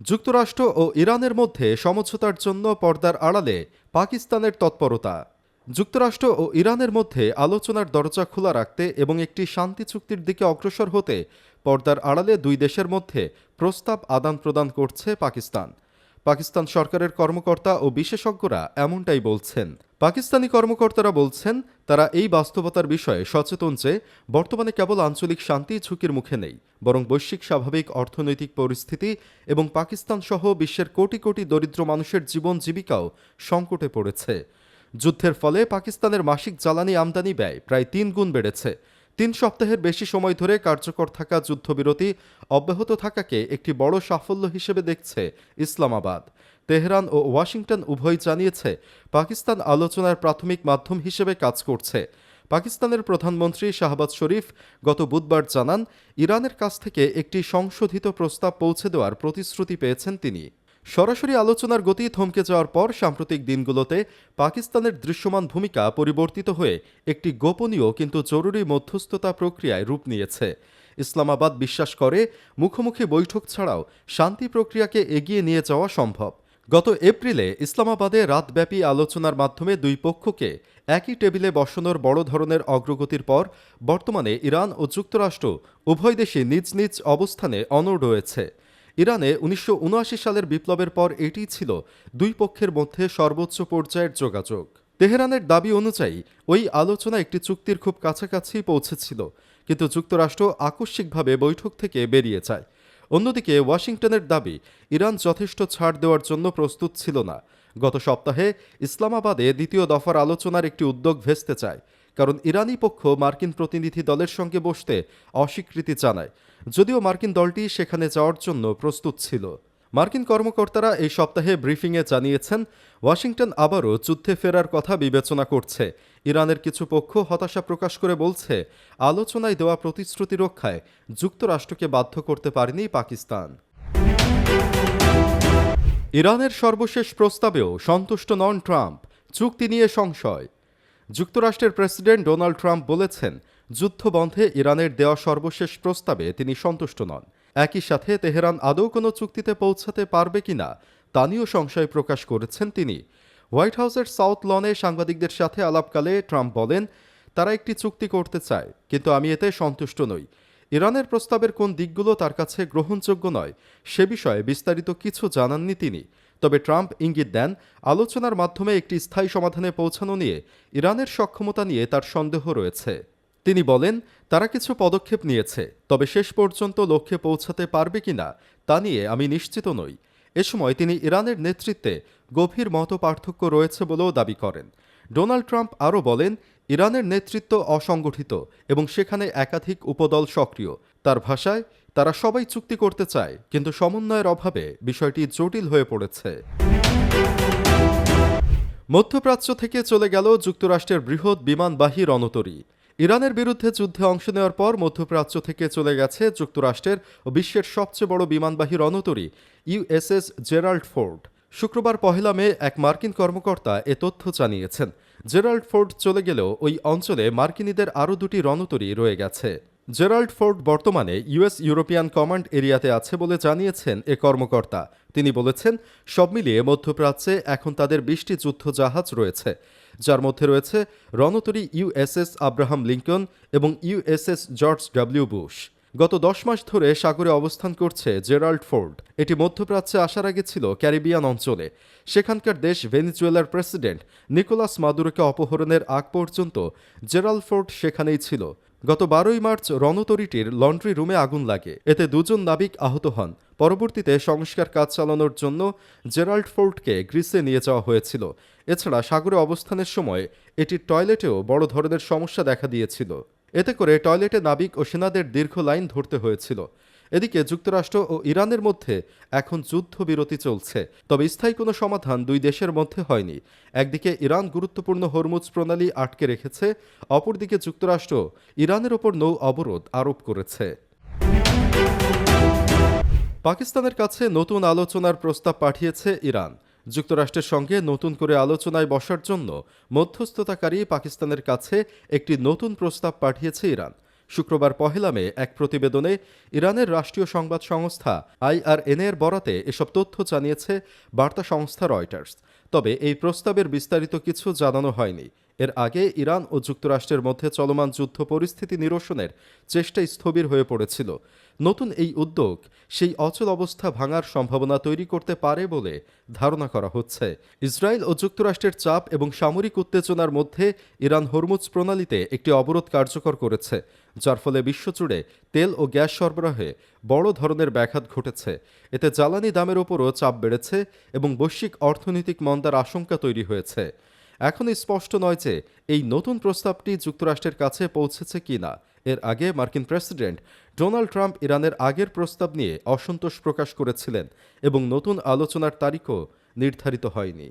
যুক্তরাষ্ট্র ও ইরানের মধ্যে সমঝোতার জন্য পর্দার আড়ালে পাকিস্তানের তৎপরতা। যুক্তরাষ্ট্র ও ইরানের মধ্যে আলোচনার দরজা খোলা রাখতে এবং একটি শান্তি চুক্তির দিকে অগ্রসর হতে পর্দার আড়ালে দুই দেশের মধ্যে প্রস্তাব আদান প্রদান করছে পাকিস্তান। পাকিস্তান সরকারের কর্মকর্তা ও বিশেষজ্ঞরা এমনটাই বলছেন। পাকিস্তানি কর্মকর্তারা বলছেন, তারা এই বাস্তবতার বিষয়ে সচেতন যে বর্তমানে কেবল আঞ্চলিক শান্তি ঝুঁকির মুখে নেই, বরং বৈশ্বিক স্বাভাবিক অর্থনৈতিক পরিস্থিতি এবং পাকিস্তান সহ বিশ্বের কোটি কোটি দরিদ্র মানুষের জীবন জীবিকাও সংকটে পড়েছে। যুদ্ধের ফলে পাকিস্তানের মাসিক জ্বালানি আমদানি ব্যয় প্রায় ৩ গুণ বেড়েছে। ৩ সপ্তাহের বেশি সময় ধরে কার্যকর থাকা যুদ্ধবিরতি অব্যাহত থাকাকে একটি বড় সাফল্য হিসেবে দেখছে ইসলামাবাদ। তেহরান ও ওয়াশিংটন উভয় জানিয়েছে পাকিস্তান আলোচনার প্রাথমিক মাধ্যম হিসেবে কাজ করছে। পাকিস্তানের প্রধানমন্ত্রী শাহবাজ শরীফ গত বুধবার জানান, ইরানের কাছ থেকে একটি সংশোধিত প্রস্তাব পৌঁছে দেওয়ার প্রতিশ্রুতি পেয়েছেন তিনি। সরাসরি আলোচনার গতি থমকে যাওয়ার পর সাম্প্রতিক দিনগুলোতে পাকিস্তানের দৃশ্যমান ভূমিকা পরিবর্তিত হয়ে একটি গোপনীয় কিন্তু জরুরি মধ্যস্থতা প্রক্রিয়ায় রূপ নিয়েছে। ইসলামাবাদ বিশ্বাস করে, মুখোমুখি বৈঠক ছাড়াও শান্তি প্রক্রিয়াকে এগিয়ে নিয়ে যাওয়া সম্ভব। গত এপ্রিলে ইসলামাবাদে রাতব্যাপী আলোচনার মাধ্যমে দুই পক্ষকে একই টেবিলে বসানোর বড় ধরনের অগ্রগতির পর বর্তমানে ইরান ও যুক্তরাষ্ট্র উভয় দেশই নিজ নিজ অবস্থানে অনড় রয়েছে। ইরানে ১৯৭৯ সালের বিপ্লবের পর এটিই ছিল দুই পক্ষের মধ্যে সর্বোচ্চ পর্যায়ের যোগাযোগ। তেহরানের দাবি অনুযায়ী ওই আলোচনা একটি চুক্তির খুব কাছাকাছি পৌঁছেছিল, কিন্তু যুক্তরাষ্ট্র আকস্মিকভাবে বৈঠক থেকে বেরিয়ে যায়। অন্যদিকে ওয়াশিংটনের দাবি, ইরান যথেষ্ট ছাড় দেওয়ার জন্য প্রস্তুত ছিল না। গত সপ্তাহে ইসলামাবাদে দ্বিতীয় দফার আলোচনার একটি উদ্যোগ ভেস্তে চায়, কারণ ইরানি পক্ষ মার্কিন প্রতিনিধি দলের সঙ্গে বসতে অস্বীকৃতি জানায়, যদিও মার্কিন দলটি সেখানে যাওয়ার জন্য প্রস্তুত ছিল। মার্কিন কর্মকর্তারা এই সপ্তাহে ব্রিফিংয়ে জানিয়েছেন, ওয়াশিংটন আবারও যুদ্ধে ফেরার কথা বিবেচনা করছে। ইরানের কিছু পক্ষ হতাশা প্রকাশ করে বলছে, আলোচনায় দেওয়া প্রতিশ্রুতি রক্ষায় যুক্তরাষ্ট্রকে বাধ্য করতে পারেনি পাকিস্তান। ইরানের সর্বশেষ প্রস্তাবেও সন্তুষ্ট নন ট্রাম্প, চুক্তি নিয়ে সংশয়। যুক্তরাষ্ট্রের প্রেসিডেন্ট ডোনাল্ড ট্রাম্প বলেছেন, যুদ্ধবন্ধে ইরানের দেওয়া সর্বশেষ প্রস্তাবে তিনি সন্তুষ্ট নন। একই সাথে তেহরান আদৌ কোনো চুক্তিতে পৌঁছাতে পারবে কিনা তা নিয়েও সংশয় প্রকাশ করেছেন তিনি। হোয়াইট হাউসের সাউথ লনে সাংবাদিকদের সাথে আলাপকালে ট্রাম্প বলেন, তারা একটি চুক্তি করতে চায়, কিন্তু আমি এতে সন্তুষ্ট নই। ইরানের প্রস্তাবের কোন দিকগুলো তার কাছে গ্রহণযোগ্য নয় সে বিষয়ে বিস্তারিত কিছু জানাননি তিনি। তবে ট্রাম্প ইঙ্গিত দেন, আলোচনার মাধ্যমে একটি স্থায়ী সমাধানে পৌঁছানো নিয়ে ইরানের সক্ষমতা নিয়ে তার সন্দেহ রয়েছে। তিনি বলেন, তারা কিছু পদক্ষেপ নিয়েছে, তবে শেষ পর্যন্ত লক্ষ্যে পৌঁছাতে পারবে কিনা তা নিয়ে আমি নিশ্চিত নই। এ সময় তিনি ইরানের নেতৃত্বে গভীর মতপার্থক্য রয়েছে বলেও দাবি করেন। ডোনাল্ড ট্রাম্প আরও বলেন, ইরানের নেতৃত্ব অসংগঠিত এবং সেখানে একাধিক উপদল সক্রিয়। তার ভাষায়, তারা সবাই চুক্তি করতে চায়, কিন্তু সমন্বয়ের অভাবে বিষয়টি জটিল হয়ে পড়েছে। মধ্যপ্রাচ্য থেকে চলে গেল যুক্তরাষ্ট্রের বৃহৎ বিমানবাহী রণতরী। ইরানের বিরুদ্ধে যুদ্ধে অংশ নেওয়ার পর মধ্যপ্রাচ্য থেকে চলে গেছে যুক্তরাষ্ট্রের ও বিশ্বের সবচেয়ে বড় বিমানবাহী রণতরী ইউএসএস জেরাল্ড ফোর্ড। শুক্রবার ১ মে এক মার্কিন কর্মকর্তা এ তথ্য জানিয়েছেন। জেরাল্ড ফোর্ড চলে গেলেও ওই অঞ্চলে মার্কিনীদের আরও দুটি রণতরী রয়ে গেছে। জেরাল্ড ফোর্ড বর্তমানে ইউএস ইউরোপিয়ান কমান্ড এরিয়াতে আছে বলে জানিয়েছেন এ কর্মকর্তা। তিনি বলেছেন, সব মিলিয়ে মধ্যপ্রাচ্যে এখন তাদের ২০টি যুদ্ধ জাহাজ রয়েছে, যার মধ্যে রয়েছে রণতরী ইউএসএস আব্রাহাম লিঙ্কন এবং ইউএসএস জর্জ ডব্লিউ বুশ। গত ১০ মাস ধরে সাগরে অবস্থান করছে জেরাল্ড ফোর্ড। এটি মধ্যপ্রাচ্যে আসার আগে ছিল ক্যারিবিয়ান অঞ্চলে। সেখানকার দেশ ভেনেজুয়েলার প্রেসিডেন্ট নিকোলাস মাদুরোকে অপহরণের আগ পর্যন্ত জেরাল্ড ফোর্ড সেখানেই ছিল। গত ১২ মার্চ রণতরীটির লন্ড্রি রুমে আগুন লাগে, এতে ২ জন নাবিক আহত হন। পরবর্তীতে সংস্কার কাজ চালানোর জন্য জেরাল্ড ফোর্ডকে গ্রিসে নিয়ে যাওয়া হয়েছিল। এছাড়া সাগরে অবস্থানের সময় এটির টয়লেটেও বড় ধরনের সমস্যা দেখা দিয়েছিল। এতে করে টয়লেটে নাবিক ও সেনাদের দীর্ঘ লাইন ধরতে হয়েছিল। এদিকে যুক্তরাষ্ট্র ও ইরানের মধ্যে এখন যুদ্ধবিরতি চলছে, তবে স্থায়ী কোনো সমাধান দুই দেশের মধ্যে হয়নি। একদিকে ইরান গুরুত্বপূর্ণ হরমুজ প্রণালী আটকে রেখেছে, অপরদিকে যুক্তরাষ্ট্র ইরানের ওপর নৌ অবরোধ আরোপ করেছে। পাকিস্তানের কাছে নতুন আলোচনার প্রস্তাব পাঠিয়েছে ইরান। যুক্তরাষ্ট্রের সঙ্গে নতুন করে আলোচনায় বসার জন্য মধ্যস্থতাকারী পাকিস্তানের কাছে একটি নতুন প্রস্তাব পাঠিয়েছে ইরান। শুক্রবার পহেলা মে এক প্রতিবেদনে ইরানের রাষ্ট্রীয় সংবাদ সংস্থা IRNA-এর বরাতে এসব তথ্য জানিয়েছে বার্তা সংস্থা রয়টার্স। তবে এই প্রস্তাবের বিস্তারিত কিছু জানানো হয়নি। এর আগে ইরান ও যুক্তরাষ্ট্রের মধ্যে চলমান যুদ্ধ পরিস্থিতি নিরসনের চেষ্টা স্থবির হয়ে পড়েছিল। নতুন এই উদ্যোগ সেই অচল অবস্থা ভাঙার সম্ভাবনা তৈরি করতে পারে বলে ধারণা করা হচ্ছে। ইসরায়েল ও যুক্তরাষ্ট্রের চাপ এবং সামরিক উত্তেজনার মধ্যে ইরান হরমুজ প্রণালীতে একটি অবরোধ কার্যকর করেছে, যার ফলে বিশ্বজুড়ে তেল ও গ্যাস সরবরাহে বড় ধরনের ব্যাঘাত ঘটেছে। এতে জ্বালানি দামের ওপরও চাপ বেড়েছে এবং বৈশ্বিক অর্থনৈতিক মন্দার আশঙ্কা তৈরি হয়েছে। এখনও স্পষ্ট নয় যে এই নতুন প্রস্তাবটি যুক্তরাষ্ট্রের কাছে পৌঁছেছে কিনা। এর আগে মার্কিন প্রেসিডেন্ট ডোনাল্ড ট্রাম্প ইরানের আগের প্রস্তাব নিয়ে অসন্তোষ প্রকাশ করেছিলেন এবং নতুন আলোচনার তারিখও নির্ধারিত হয়নি।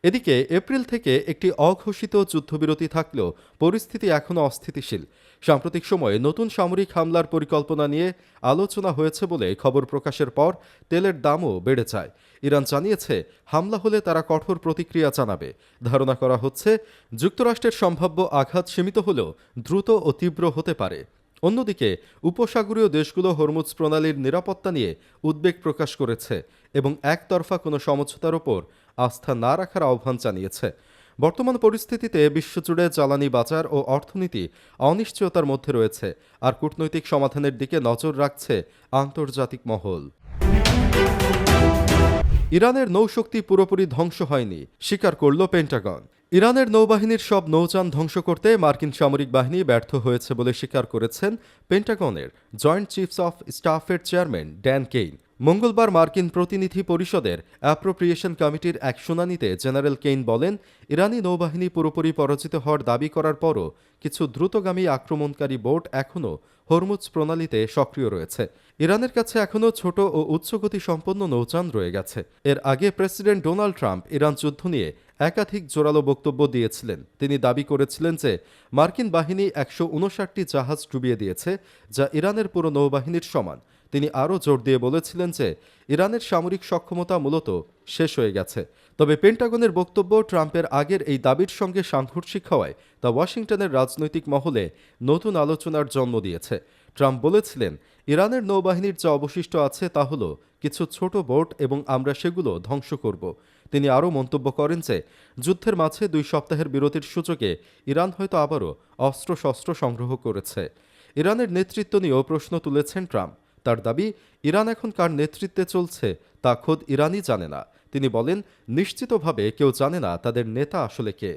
এদিকে এপ্রিল থেকে একটি অঘোষিত যুদ্ধবিরতি থাকলেও পরিস্থিতি এখনও অস্থিতিশীল। সাম্প্রতিক সময়ে নতুন সামরিক হামলার পরিকল্পনা নিয়ে আলোচনা হয়েছে বলে খবর প্রকাশের পর তেলের দামও বেড়ে যায়। ইরান জানিয়েছে হামলা হলে তারা কঠোর প্রতিক্রিয়া জানাবে। ধারণা করা হচ্ছে যুক্তরাষ্ট্রের সম্ভাব্য আঘাত সীমিত হলেও দ্রুত ও তীব্র হতে পারে। অন্যদিকে উপসাগরীয় দেশগুলো হরমুজ প্রণালীর নিরাপত্তা নিয়ে উদ্বেগ প্রকাশ করেছে এবং একতরফা কোনো সমঝোতার ওপর আস্থা না রাখার আহ্বান জানিয়েছে। বর্তমান পরিস্থিতিতে বিশ্বজুড়ে জ্বালানি বাজার ও অর্থনীতি অনিশ্চয়তার মধ্যে রয়েছে, আর কূটনৈতিক সমাধানের দিকে নজর রাখছে আন্তর্জাতিক মহল। ইরানের নৌশক্তি পুরোপুরি ধ্বংস হয়নি, স্বীকার করল পেন্টাগন। ইরানের নৌবাহিনীর সব নৌযান ধ্বংস করতে মার্কিন সামরিক বাহিনী ব্যর্থ হয়েছে বলে স্বীকার করেছেন পেন্টাগনের জয়েন্ট চিফস অফ স্টাফের চেয়ারম্যান ড্যান কেইন। মঙ্গলবার মার্কিন প্রতিনিধি পরিষদের অ্যাপ্রোপ্রিয়েশন কমিটির এক শুনানিতে জেনারেল কেইন বলেন, ইরানি নৌবাহিনী পুরোপুরি পরাজিত হওয়ার দাবি করার পরও কিছু দ্রুতগামী আক্রমণকারী বোট এখনও হরমুজ প্রণালীতে সক্রিয় রয়েছে। ইরানের কাছে এখনও ছোট ও উচ্চগতি সম্পন্ন নৌযান রয়ে গেছে। এর আগে প্রেসিডেন্ট ডোনাল্ড ট্রাম্প ইরান যুদ্ধ নিয়ে একাধিক জোরালো বক্তব্য দিয়েছিলেন। তিনি দাবি করেছিলেন যে মার্কিন বাহিনী 159টি জাহাজ ডুবিয়ে দিয়েছে, যা ইরানের পুরো নৌবাহিনীর সমান। তিনি আরও জোর দিয়ে বলেছিলেন যে ইরানের সামরিক সক্ষমতা মূলত শেষ হয়ে গেছে। তবে পেন্টাগনের বক্তব্য ট্রাম্পের আগের এই দাবির সঙ্গে সাংঘর্ষিক হওয়ায় তা ওয়াশিংটনের রাজনৈতিক মহলে নতুন আলোচনার জন্ম দিয়েছে। ট্রাম্প বলেছিলেন, ইরানের নৌবাহিনীর যা অবশিষ্ট আছে তা হলো কিছু ছোট বোট এবং আমরা সেগুলো ধ্বংস করব। তিনি আরও মন্তব্য করেন যে যুদ্ধের মাঝে 2 সপ্তাহের বিরতির সুযোগে ইরান হয়তো আবারও অস্ত্রশস্ত্র সংগ্রহ করেছে। ইরানের নেতৃত্ব নিয়েও প্রশ্ন তুলেছেন ট্রাম্প। তার দাবি, ইরান এখন কার নেতৃত্বে চলছে তা খোদ ইরানই জানে না। তিনি বলেন, নিশ্চিতভাবে কেউ জানে না তাদের নেতা আসলে কে।